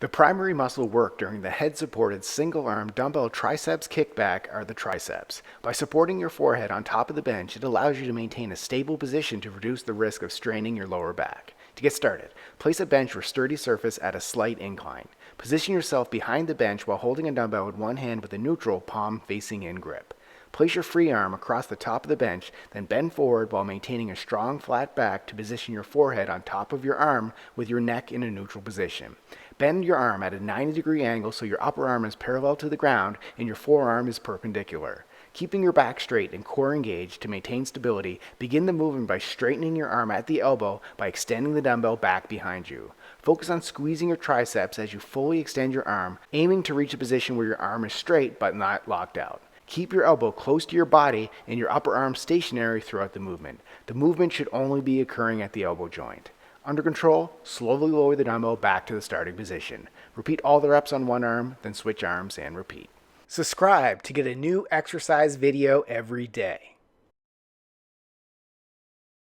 The primary muscle work during the head-supported single-arm dumbbell triceps kickback are the triceps. By supporting your forehead on top of the bench, it allows you to maintain a stable position to reduce the risk of straining your lower back. To get started, place a bench or sturdy surface at a slight incline. Position yourself behind the bench while holding a dumbbell with one hand with a neutral palm facing in grip. Place your free arm across the top of the bench, then bend forward while maintaining a strong flat back to position your forehead on top of your arm with your neck in a neutral position. Bend your arm at a 90-degree angle so your upper arm is parallel to the ground and your forearm is perpendicular. Keeping your back straight and core engaged to maintain stability, begin the movement by straightening your arm at the elbow by extending the dumbbell back behind you. Focus on squeezing your triceps as you fully extend your arm, aiming to reach a position where your arm is straight but not locked out. Keep your elbow close to your body and your upper arm stationary throughout the movement. The movement should only be occurring at the elbow joint. Under control, slowly lower the dumbbell back to the starting position. Repeat all the reps on one arm, then switch arms and repeat. Subscribe to get a new exercise video every day.